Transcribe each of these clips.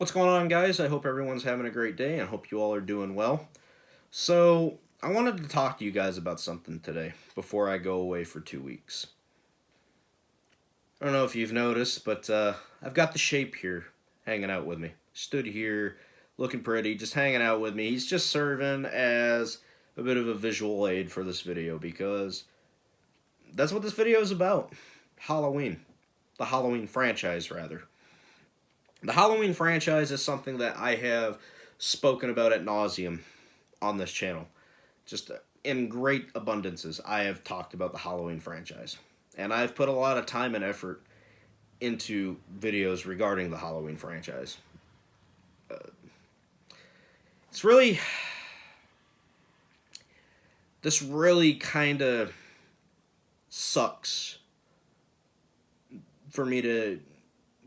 What's going on, guys? I hope everyone's having a great day and hope you all are doing well. So, I wanted to talk to you guys about something today before I go away for 2 weeks. I don't know if you've noticed, but I've got the shape here hanging out with me. Stood here looking pretty, just hanging out with me. He's just serving as a bit of a visual aid for this video because that's what this video is about. Halloween. The Halloween franchise, rather. The Halloween franchise is something that I have spoken about ad nauseum on this channel. Just in great abundances, I have talked about the Halloween franchise. And I've put a lot of time and effort into videos regarding the Halloween franchise. It's really... This really kind of sucks for me to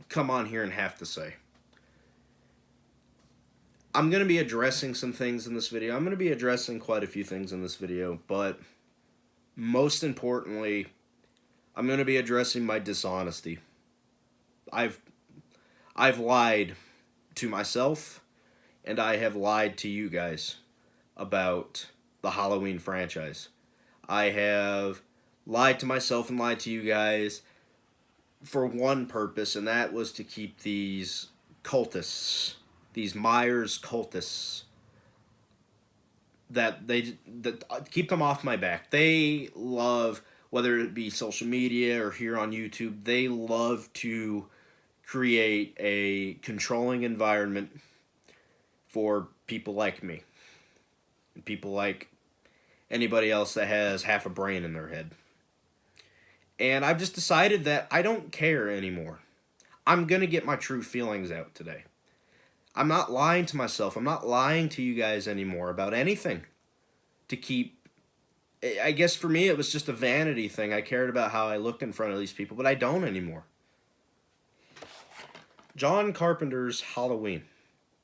come on here and have to say. I'm going to be addressing some things in this video. I'm going to be addressing quite a few things in this video, but most importantly, I'm going to be addressing my dishonesty. I've lied to myself, and I have lied to you guys about the Halloween franchise. I have lied to myself and lied to you guys for one purpose, and that was to keep these cultists, these Myers cultists, that keep them off my back. They love, whether it be social media or here on YouTube, they love to create a controlling environment for people like me, and people like anybody else that has half a brain in their head. And I've just decided that I don't care anymore. I'm going to get my true feelings out today. I'm not lying to myself. I'm not lying to you guys anymore about anything. To keep... I guess for me it was just a vanity thing. I cared about how I looked in front of these people, but I don't anymore. John Carpenter's Halloween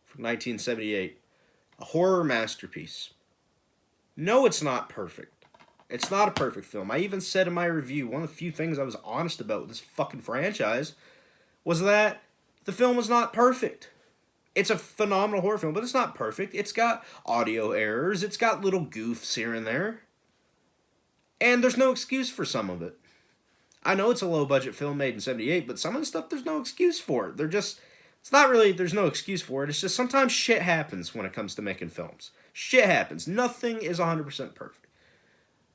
from 1978. A horror masterpiece. No, it's not perfect. It's not a perfect film. I even said in my review, one of the few things I was honest about with this fucking franchise was that the film was not perfect. It's a phenomenal horror film, but it's not perfect. It's got audio errors. It's got little goofs here and there. And there's no excuse for some of it. I know it's a low-budget film made in 78, but some of the stuff, there's no excuse for it. It's not really, there's no excuse for it. It's just sometimes shit happens when it comes to making films. Shit happens. Nothing is 100% perfect.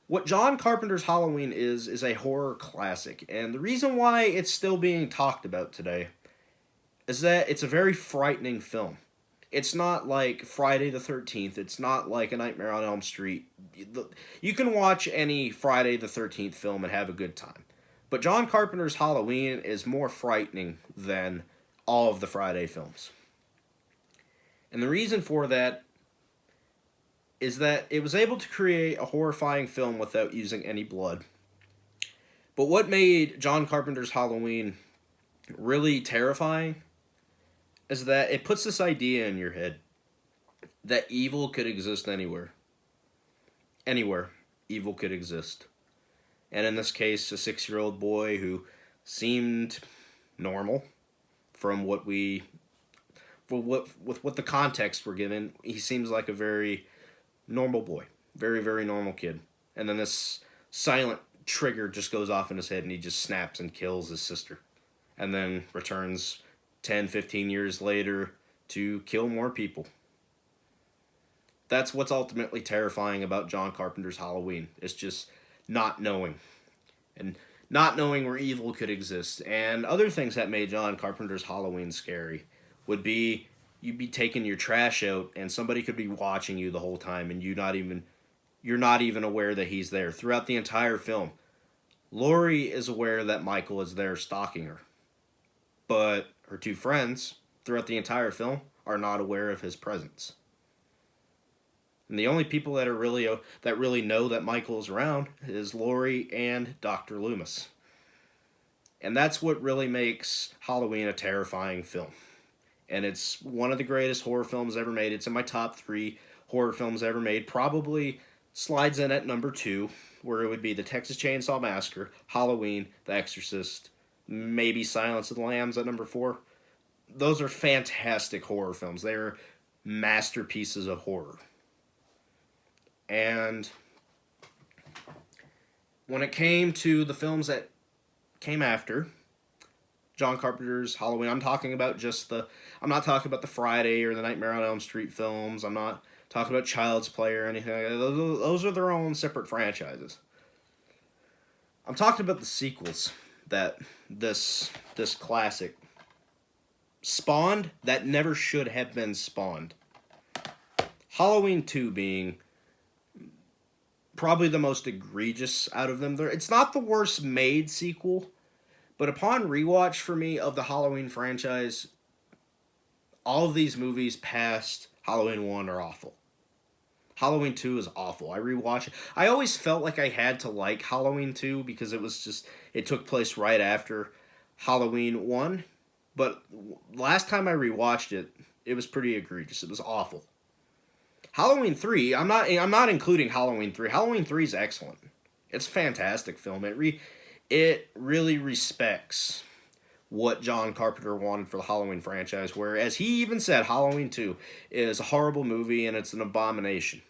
What John Carpenter's Halloween is a horror classic, and the reason why it's still being talked about today is that it's a very frightening film. It's not like Friday the 13th, it's not like A Nightmare on Elm Street. You can watch any Friday the 13th film and have a good time. But John Carpenter's Halloween is more frightening than all of the Friday films. And the reason for that is that it was able to create a horrifying film without using any blood. But what made John Carpenter's Halloween really terrifying is that it puts this idea in your head that evil could exist anywhere. Anywhere, evil could exist. And in this case, a 6-year-old boy who seemed normal from what the context we're given, he seems like a very normal boy. Very, very normal kid. And then this silent trigger just goes off in his head and he just snaps and kills his sister. And then returns 10, 15 years later to kill more people. That's what's ultimately terrifying about John Carpenter's Halloween. It's just not knowing. And not knowing where evil could exist. And other things that made John Carpenter's Halloween scary would be you'd be taking your trash out and somebody could be watching you the whole time and you're not even aware that he's there. Throughout the entire film, Laurie is aware that Michael is there stalking her. But her two friends, throughout the entire film, are not aware of his presence. And the only people that really know that Michael is around is Laurie and Dr. Loomis. And that's what really makes Halloween a terrifying film. And it's one of the greatest horror films ever made. It's in my top 3 horror films ever made. Probably slides in at number 2, where it would be The Texas Chainsaw Massacre, Halloween, The Exorcist, maybe Silence of the Lambs at number 4. those are fantastic horror films. They're masterpieces of horror. And when it came to the films that came after John Carpenter's Halloween, I'm not talking about the Friday or the Nightmare on Elm Street films. I'm not talking about Child's Play or anything like that. Those are their own separate franchises. I'm talking about the sequels that this classic spawned that never should have been spawned. Halloween 2 being probably the most egregious out of them. It's not the worst made sequel, but upon rewatch for me of the Halloween franchise, all of these movies past Halloween 1 are awful. Halloween 2 is awful. I rewatch it. I always felt like I had to like Halloween 2 because it took place right after Halloween 1. But last time I rewatched it, it was pretty egregious. It was awful. Halloween 3, I'm not including Halloween 3. Halloween 3 is excellent. It's a fantastic film. It really respects what John Carpenter wanted for the Halloween franchise, whereas he even said Halloween 2 is a horrible movie and it's an abomination.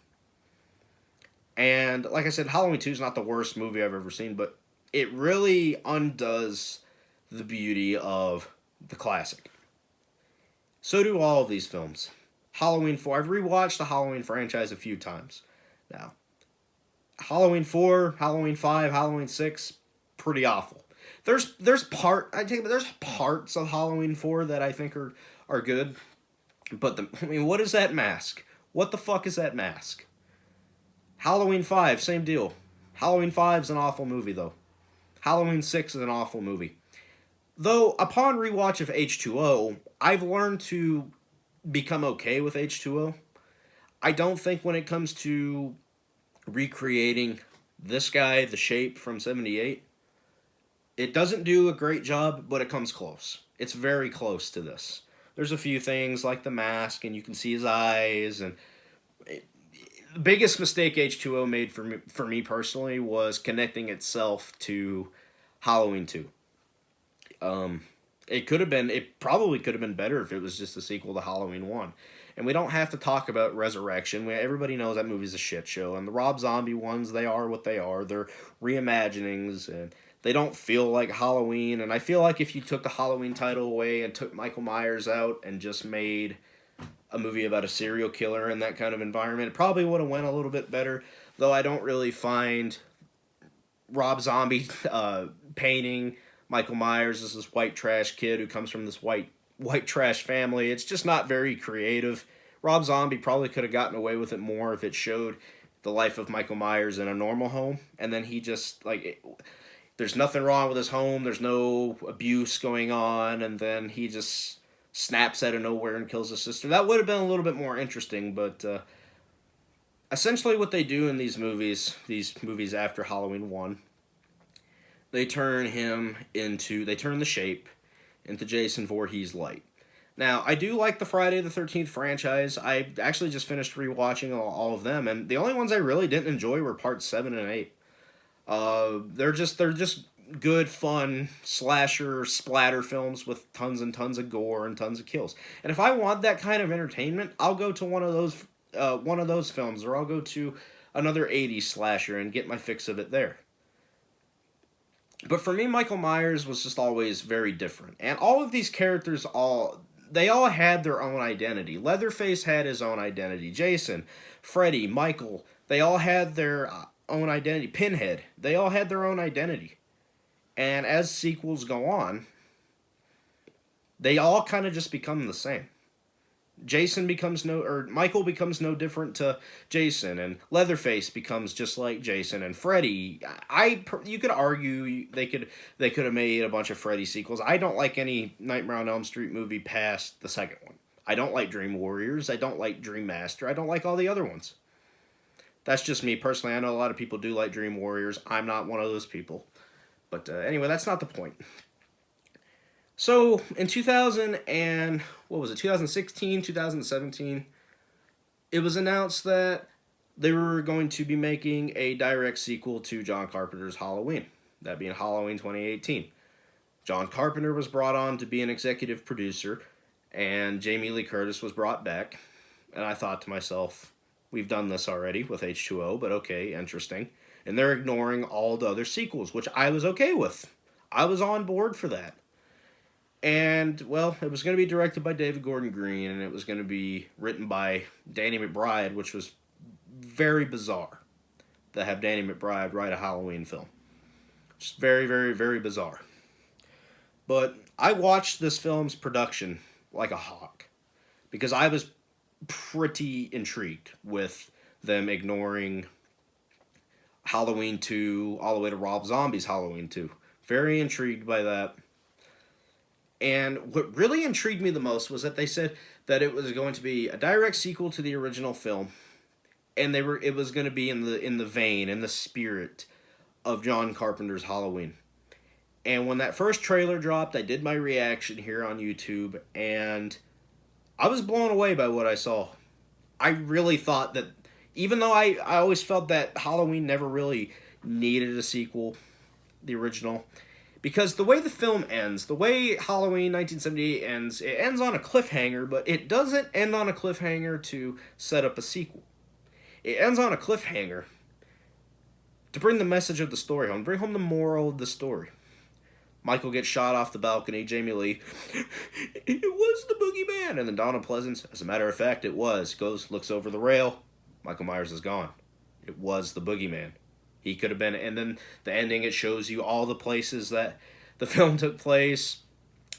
And like I said, Halloween 2 is not the worst movie I've ever seen, but it really undoes the beauty of the classic. So do all of these films. Halloween 4, I've rewatched the Halloween franchise a few times now. Halloween 4, Halloween 5, Halloween 6, pretty awful. There's parts of Halloween 4 that I think are good, but what is that mask? What the fuck is that mask? Halloween 5, same deal. Halloween 5 is an awful movie though. Halloween 6 is an awful movie. Though upon rewatch of H2O, I've learned to become okay with H2O. I don't think when it comes to recreating this guy, the Shape from 78, it doesn't do a great job, but it comes close. It's very close to this. There's a few things like the mask, and you can see his eyes, and the biggest mistake H2O made for me personally was connecting itself to Halloween 2. It probably could have been better if it was just a sequel to Halloween 1. And we don't have to talk about Resurrection. Everybody knows that movie's a shit show. And the Rob Zombie ones, they are what they are. They're reimaginings, and they don't feel like Halloween. And I feel like if you took the Halloween title away and took Michael Myers out and just made a movie about a serial killer in that kind of environment, it probably would have went a little bit better. Though I don't really find Rob Zombie painting Michael Myers as this white trash kid who comes from this white trash family. It's just not very creative. Rob Zombie probably could have gotten away with it more if it showed the life of Michael Myers in a normal home, and then he just, there's nothing wrong with his home, there's no abuse going on, and then he just snaps out of nowhere and kills his sister. That would have been a little bit more interesting, but essentially what they do in these movies after Halloween 1, they turn the Shape into Jason Voorhees light. Now, I do like the Friday the 13th franchise. I actually just finished rewatching all of them, and the only ones I really didn't enjoy were parts 7 and 8. They're just good, fun slasher splatter films with tons and tons of gore and tons of kills. And if I want that kind of entertainment, I'll go to one of those films, or I'll go to another 80s slasher and get my fix of it there. But for me, Michael Myers was just always very different. And all of these characters, they all had their own identity. Leatherface had his own identity. Jason, Freddy, Michael, they all had their own identity. Pinhead, they all had their own identity. And as sequels go on, they all kind of just become the same. Michael becomes no different to Jason, and Leatherface becomes just like Jason, and Freddy. You could argue they could have made a bunch of Freddy sequels. I don't like any Nightmare on Elm Street movie past the second one. I don't like Dream Warriors. I don't like Dream Master. I don't like all the other ones. That's just me personally. I know a lot of people do like Dream Warriors. I'm not one of those people. But anyway, that's not the point. So, in 2016, 2017, it was announced that they were going to be making a direct sequel to John Carpenter's Halloween, that being Halloween 2018. John Carpenter was brought on to be an executive producer, and Jamie Lee Curtis was brought back. And I thought to myself, we've done this already with H2O, but okay, interesting. And they're ignoring all the other sequels, which I was okay with. I was on board for that. And, well, it was going to be directed by David Gordon Green, and it was going to be written by Danny McBride, which was very bizarre to have Danny McBride write a Halloween film. Just very, very, very bizarre. But I watched this film's production like a hawk, because I was pretty intrigued with them ignoring Halloween 2 all the way to Rob Zombie's Halloween 2. Very intrigued by that. And what really intrigued me the most was that they said that it was going to be a direct sequel to the original film, and it was going to be in the vein, in the spirit of John Carpenter's Halloween. And when that first trailer dropped, I did my reaction here on YouTube, and I was blown away by what I saw. I really thought that, even though I always felt that Halloween never really needed a sequel, the original, because the way the film ends, the way Halloween 1978 ends, it ends on a cliffhanger, but it doesn't end on a cliffhanger to set up a sequel. It ends on a cliffhanger to bring the message of the story home, bring home the moral of the story. Michael gets shot off the balcony, Jamie Lee, it was the boogeyman, and then Donald Pleasance, as a matter of fact, it was, goes, looks over the rail, Michael Myers is gone. It was the boogeyman. He could have been, and then the ending, it shows you all the places that the film took place,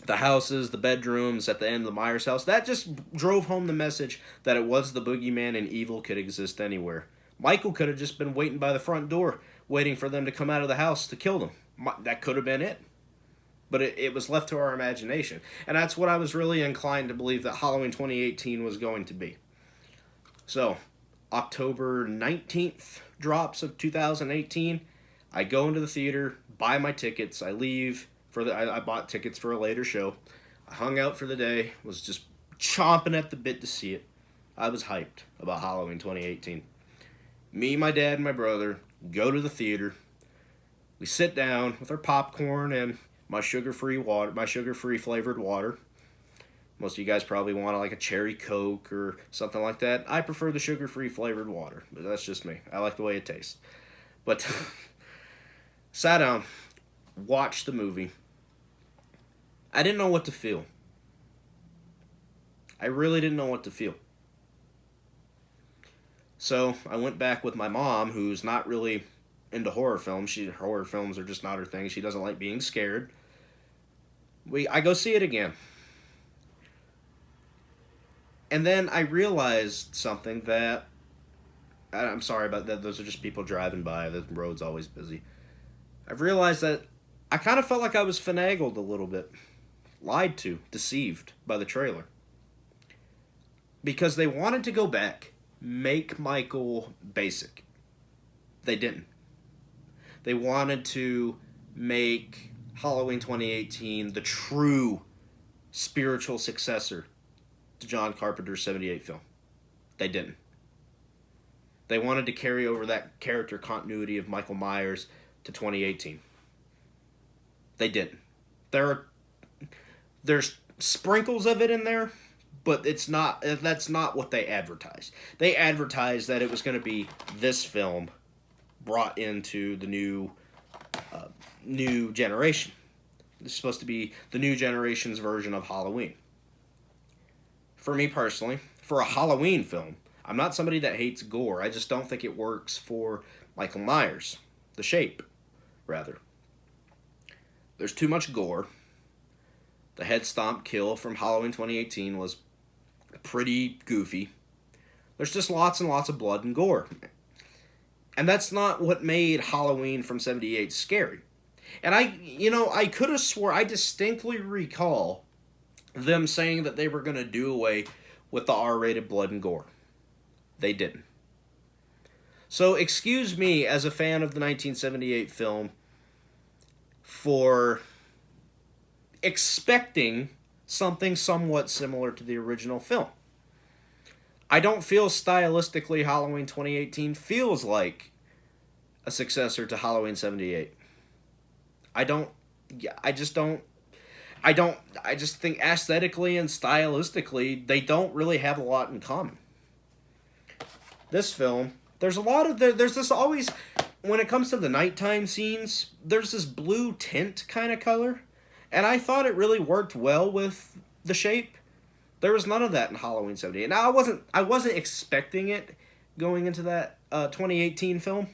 the houses, the bedrooms at the end of the Myers house. That just drove home the message that it was the boogeyman and evil could exist anywhere. Michael could have just been waiting by the front door, waiting for them to come out of the house to kill them. That could have been it. But it was left to our imagination. And that's what I was really inclined to believe that Halloween 2018 was going to be. So, October 19th drops of 2018. I go into the theater, buy my tickets, I leave. I bought tickets for a later show. I hung out for the day, was just chomping at the bit to see it. I was hyped about Halloween 2018. Me, my dad, and my brother go to the theater. We sit down with our popcorn and my sugar-free flavored water. Most of you guys probably want like a cherry Coke or something like that. I prefer the sugar-free flavored water, but that's just me. I like the way it tastes. But sat down, watched the movie. I didn't know what to feel. I really didn't know what to feel. So I went back with my mom, who's not really into horror films. Horror films are just not her thing. She doesn't like being scared. I go see it again. And then I realized something that, I'm sorry about that, those are just people driving by, the road's always busy. I've realized that I kind of felt like I was finagled a little bit, lied to, deceived by the trailer. Because they wanted to go back, make Michael basic. They didn't. They wanted to make Halloween 2018 the true spiritual successor to John Carpenter's 78 film. They didn't. They wanted to carry over that character continuity of Michael Myers to 2018. They didn't. There's sprinkles of it in there, but that's not what they advertised. They advertised that it was going to be this film brought into the new generation. This is supposed to be the new generation's version of Halloween. For me personally, for a Halloween film, I'm not somebody that hates gore. I just don't think it works for Michael Myers. The Shape, rather. There's too much gore. The head stomp kill from Halloween 2018 was pretty goofy. There's just lots and lots of blood and gore. And that's not what made Halloween from 78 scary. And I could have swore, I distinctly recall them saying that they were going to do away with the R-rated blood and gore. They didn't. So excuse me as a fan of the 1978 film for expecting something somewhat similar to the original film. I don't feel stylistically Halloween 2018 feels like a successor to Halloween 78. I just don't. I just think aesthetically and stylistically, they don't really have a lot in common. This film, there's a lot of, there's this always, when it comes to the nighttime scenes, there's this blue tint kind of color. And I thought it really worked well with the shape. There was none of that in Halloween 78. Now I wasn't expecting it going into that 2018 film.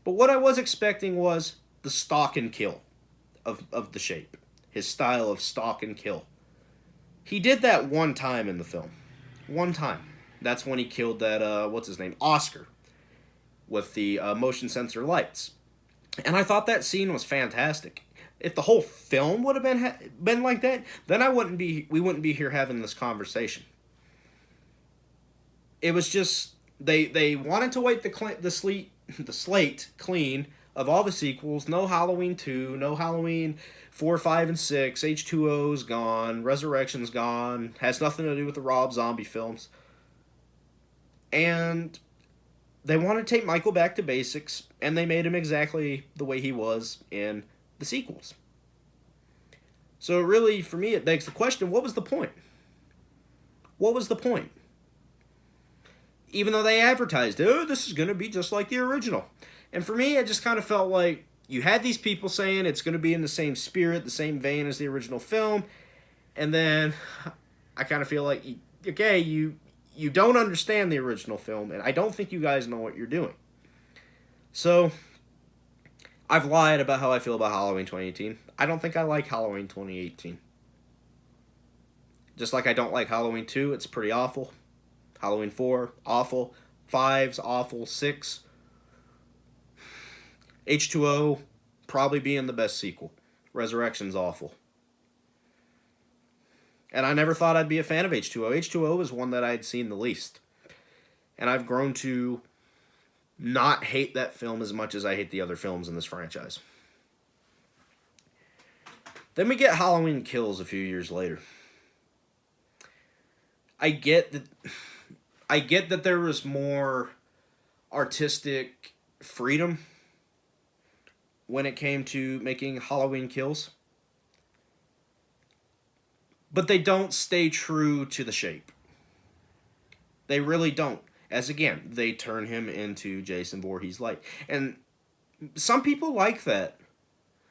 But what I was expecting was the stalk and kill of the shape. His style of stalk and kill. He did that one time in the film. One time. That's when he killed that, what's his name? Oscar. With the motion sensor lights. And I thought that scene was fantastic. If the whole film would have been like that, then we wouldn't be here having this conversation. It was just they wanted to wipe the slate clean of all the sequels. No Halloween 2, no Halloween 4, 5, and 6. H2O's gone. Resurrection's gone. Has nothing to do with the Rob Zombie films. And they wanted to take Michael back to basics, and they made him exactly the way he was in the sequels. So really, for me, it begs the question, what was the point? What was the point? Even though they advertised, oh, this is going to be just like the original. And for me, I just kind of felt like you had these people saying it's going to be in the same spirit, the same vein as the original film, and then I kind of feel like, okay, you don't understand the original film, and I don't think you guys know what you're doing. So, I've lied about how I feel about Halloween 2018. I don't think I like Halloween 2018. Just like I don't like Halloween 2, it's pretty awful. Halloween 4, awful. 5's awful. 6, H2O, probably being the best sequel. Resurrection's awful. And I never thought I'd be a fan of H2O. H2O is one that I'd seen the least. And I've grown to not hate that film as much as I hate the other films in this franchise. Then we get Halloween Kills a few years later. I get that there was more artistic freedom when it came to making Halloween Kills. But they don't stay true to the shape. They really don't. As again, they turn him into Jason Voorhees light. And some people like that.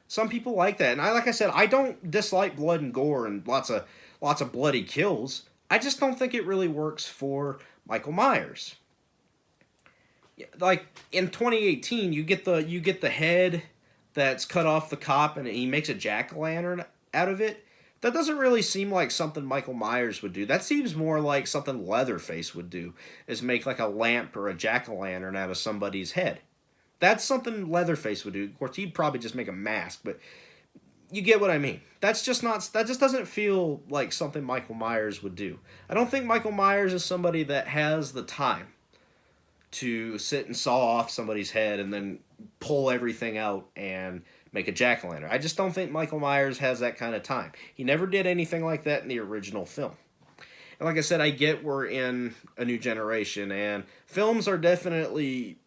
Some people like that. And like I said, I don't dislike blood and gore and lots of bloody kills. I just don't think it really works for Michael Myers. Like in 2018, you get the head that's cut off the cop and he makes a jack-o'-lantern out of it. That doesn't really seem like something Michael Myers would do. That seems more like something Leatherface would do, is make like a lamp or a jack-o'-lantern out of somebody's head. That's something Leatherface would do. Of course, he'd probably just make a mask, but you get what I mean. That just doesn't feel like something Michael Myers would do. I don't think Michael Myers is somebody that has the time to sit and saw off somebody's head and then pull everything out and make a jack-o'-lantern. I just don't think Michael Myers has that kind of time. He never did anything like that in the original film. And like I said, I get we're in a new generation, and films are definitely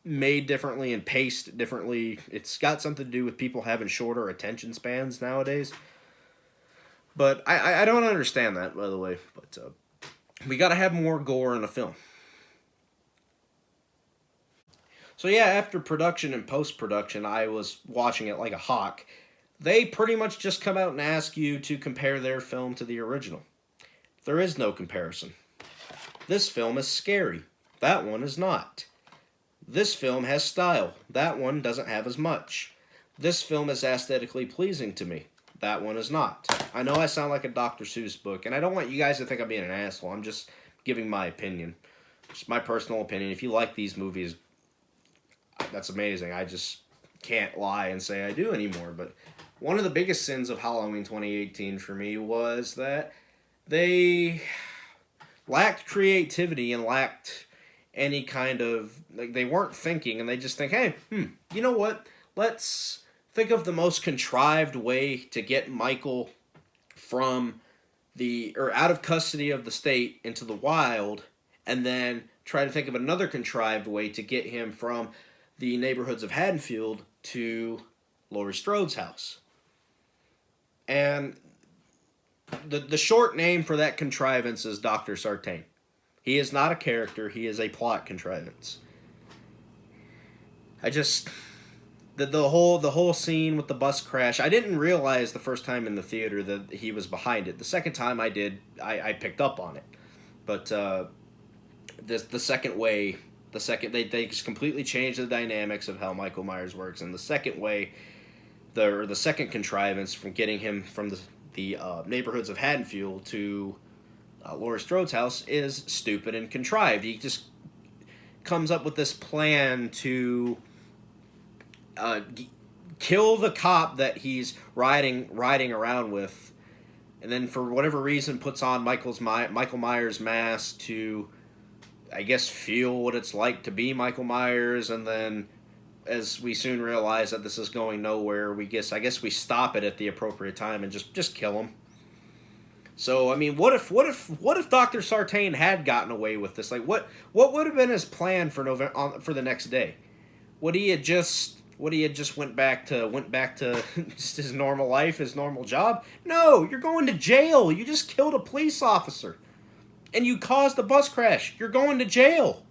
made differently and paced differently. It's got something to do with people having shorter attention spans nowadays. But I don't understand that, by the way. But we got to have more gore in a film. So yeah, after production and post-production, I was watching it like a hawk. They pretty much just come out and ask you to compare their film to the original. There is no comparison. This film is scary. That one is not. This film has style. That one doesn't have as much. This film is aesthetically pleasing to me. That one is not. I know I sound like a Dr. Seuss book, and I don't want you guys to think I'm being an asshole. I'm just giving my opinion. Just my personal opinion. If you like these movies, that's amazing. I just can't lie and say I do anymore. But one of the biggest sins of Halloween 2018 for me was that they lacked creativity and lacked any kind of, like, they weren't thinking, and they just think, hey, you know what? Let's think of the most contrived way to get Michael from out of custody of the state into the wild, and then try to think of another contrived way to get him from the neighborhoods of Haddonfield to Laurie Strode's house. And the short name for that contrivance is Dr. Sartain. He is not a character, he is a plot contrivance. I just the whole scene with the bus crash, I didn't realize the first time in the theater that he was behind it. The second time I did, I picked up on it. But the second they just completely changed the dynamics of how Michael Myers works. And the second way, the second contrivance from getting him from the neighborhoods of Haddonfield to Laurie Strode's house is stupid and contrived. He just comes up with this plan to kill the cop that he's riding around with, and then for whatever reason puts on Michael Myers' mask to, I guess, feel what it's like to be Michael Myers. And then, as we soon realize that this is going nowhere, I guess we stop it at the appropriate time and just kill him. So I mean, what if Dr. Sartain had gotten away with this? Like, what would have been his plan for for the next day? Would he had just went back to just his normal life, his normal job? No, you're going to jail. You just killed a police officer, and you caused a bus crash. You're going to jail.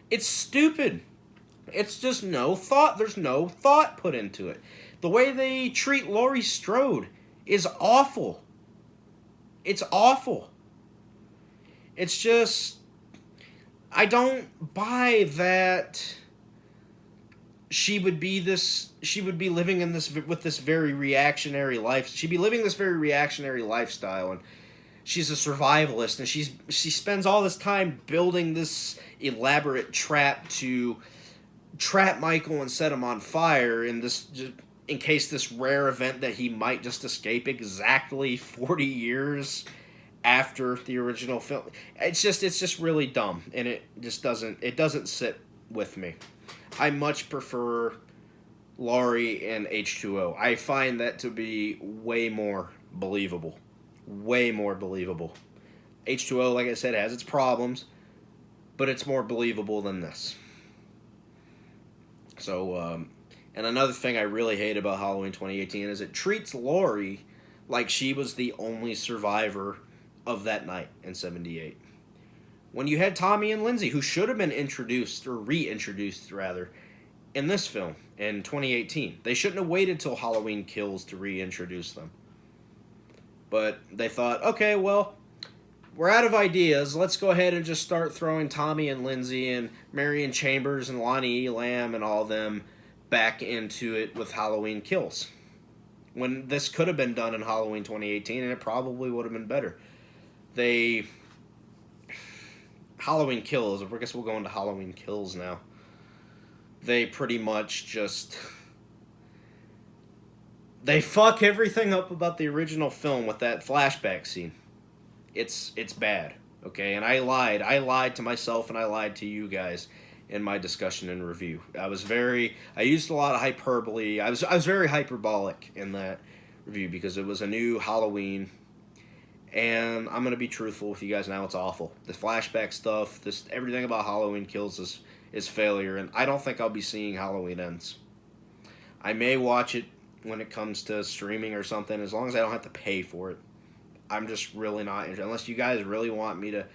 It's stupid. It's just no thought. There's no thought put into it. The way they treat Laurie Strode is awful. It's awful. It's just, I don't buy that she would be living with this very reactionary life. She'd be living this very reactionary lifestyle, and she's a survivalist, and she spends all this time building this elaborate trap to trap Michael and set him on fire in case this rare event that he might just escape exactly 40 years after the original film. It's just really dumb, and it doesn't sit with me. I much prefer Laurie and H2O. I find that to be way more believable. Way more believable. H2O, like I said, has its problems, but it's more believable than this. So, and another thing I really hate about Halloween 2018 is it treats Laurie like she was the only survivor of that night in 78. When you had Tommy and Lindsay, who should have been introduced, or reintroduced rather, in this film in 2018. They shouldn't have waited till Halloween Kills to reintroduce them. But they thought, okay, well, we're out of ideas. Let's go ahead and just start throwing Tommy and Lindsay and Marion Chambers and Lonnie Elam and all them back into it with Halloween Kills. When this could have been done in Halloween 2018, and it probably would have been better. Halloween Kills, I guess we'll go into Halloween Kills now. They pretty much just... They fuck everything up about the original film with that flashback scene. It's bad, okay? And I lied to myself and I lied to you guys in my discussion and review. I used a lot of hyperbole. I was very hyperbolic in that review because it was a new Halloween. And I'm going to be truthful with you guys now, it's awful. The flashback stuff, everything about Halloween Kills is failure, and I don't think I'll be seeing Halloween Ends. I may watch it when it comes to streaming or something, as long as I don't have to pay for it. I'm just really not interested. Unless you guys really want me to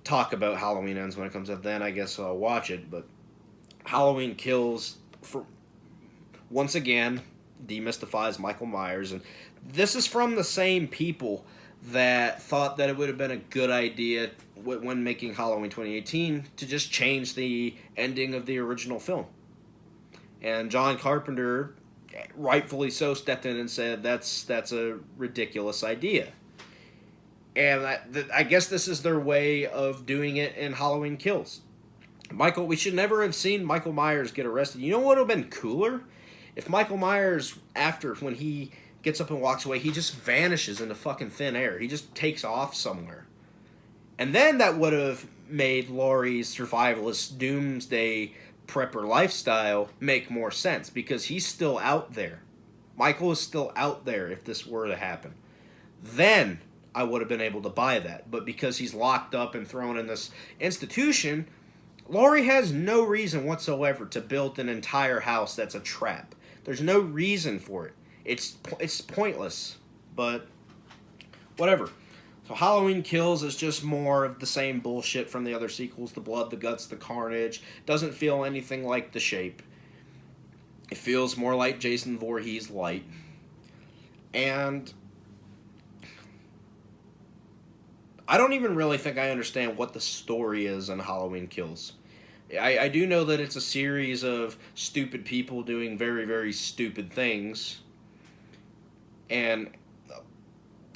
talk about Halloween Ends when it comes up, then I guess I'll watch it. But Halloween Kills, once again, demystifies Michael Myers, and this is from the same people that thought that it would have been a good idea when making Halloween 2018 to just change the ending of the original film. And John Carpenter, rightfully so, stepped in and said that's a ridiculous idea. And I guess this is their way of doing it in Halloween Kills. We should never have seen Michael Myers get arrested. You know what would have been cooler? If Michael Myers, when he gets up and walks away, he just vanishes into fucking thin air. He just takes off somewhere. And then that would have made Laurie's survivalist doomsday prepper lifestyle make more sense, because he's still out there. Michael is still out there if this were to happen. Then I would have been able to buy that. But because he's locked up and thrown in this institution, Laurie has no reason whatsoever to build an entire house that's a trap. There's no reason for it. It's pointless, but whatever. So Halloween Kills is just more of the same bullshit from the other sequels. The blood, the guts, the carnage. Doesn't feel anything like The Shape. It feels more like Jason Voorhees light. And I don't even really think I understand what the story is in Halloween Kills. I do know that it's a series of stupid people doing very, very stupid things. And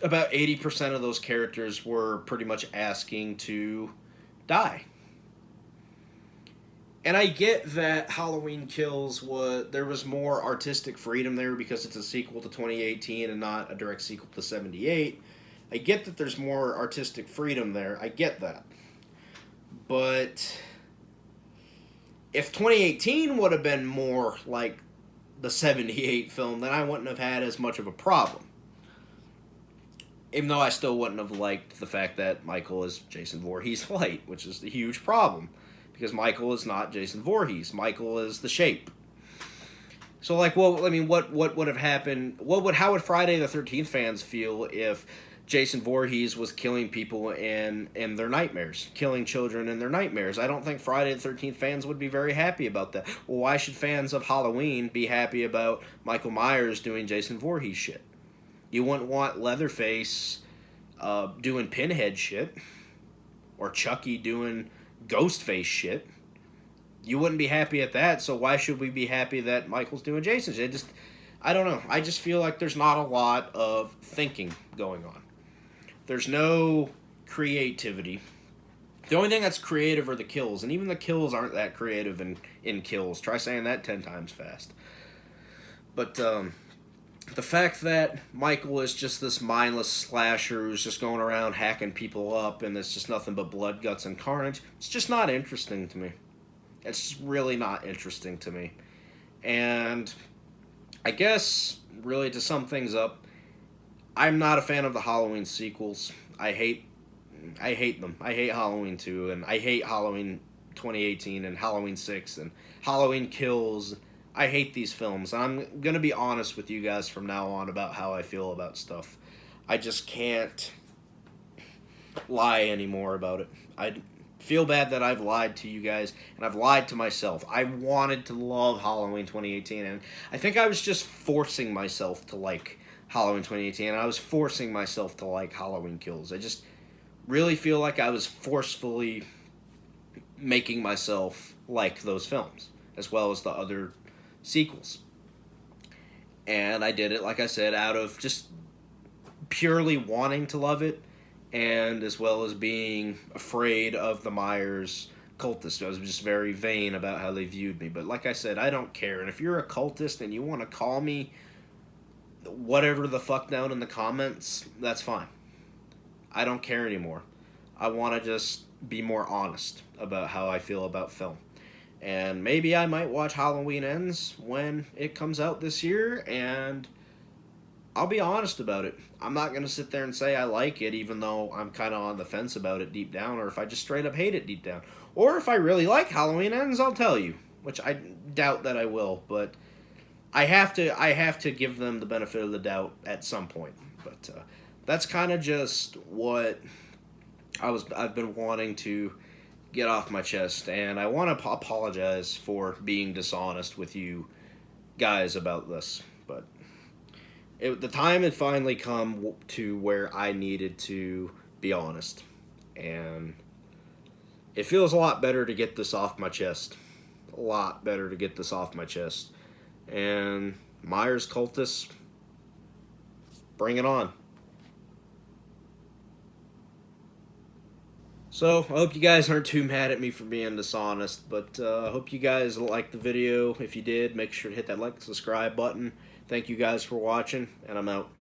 about 80% of those characters were pretty much asking to die. And I get that Halloween Kills there was more artistic freedom there because it's a sequel to 2018 and not a direct sequel to 78. I get that there's more artistic freedom there. I get that. But if 2018 would have been more like the 78 film, then I wouldn't have had as much of a problem. Even though I still wouldn't have liked the fact that Michael is Jason Voorhees light, which is a huge problem. Because Michael is not Jason Voorhees. Michael is The Shape. So, like, well, I mean, what would have happened? How would Friday the 13th fans feel if Jason Voorhees was killing people in their nightmares, killing children in their nightmares? I don't think Friday the 13th fans would be very happy about that. Well, why should fans of Halloween be happy about Michael Myers doing Jason Voorhees shit? You wouldn't want Leatherface doing Pinhead shit, or Chucky doing Ghostface shit. You wouldn't be happy at that, so why should we be happy that Michael's doing Jason shit? I don't know. I just feel like there's not a lot of thinking going on. There's no creativity. The only thing that's creative are the kills, and even the kills aren't that creative in Kills. Try saying that 10 times fast. But the fact that Michael is just this mindless slasher who's just going around hacking people up and it's just nothing but blood, guts, and carnage, it's just not interesting to me. It's really not interesting to me. And I guess, really, to sum things up, I'm not a fan of the Halloween sequels. I hate them. I hate Halloween 2, and I hate Halloween 2018, and Halloween 6, and Halloween Kills. I hate these films. I'm going to be honest with you guys from now on about how I feel about stuff. I just can't lie anymore about it. I feel bad that I've lied to you guys, and I've lied to myself. I wanted to love Halloween 2018, and I think I was just forcing myself to like Halloween 2018, and I was forcing myself to like Halloween Kills. I just really feel like I was forcefully making myself like those films, as well as the other sequels. And I did it, like I said, out of just purely wanting to love it, and as well as being afraid of the Myers cultists. I was just very vain about how they viewed me. But like I said, I don't care. And if you're a cultist and you want to call me whatever the fuck down in the comments, that's fine. I don't care anymore. I want to just be more honest about how I feel about film. And maybe I might watch Halloween Ends when it comes out this year, and I'll be honest about it. I'm not going to sit there and say I like it, even though I'm kind of on the fence about it deep down, or if I just straight up hate it deep down. Or if I really like Halloween Ends, I'll tell you, which I doubt that I will, but I have to give them the benefit of the doubt at some point. But that's kind of just what I've been wanting to get off my chest, and I want to apologize for being dishonest with you guys about this, but the time had finally come to where I needed to be honest, and it feels a lot better to get this off my chest. A lot better to get this off my chest. And Myers cultists, bring it on. So, I hope you guys aren't too mad at me for being dishonest, but I hope you guys liked the video. If you did, make sure to hit that like and subscribe button. Thank you guys for watching, and I'm out.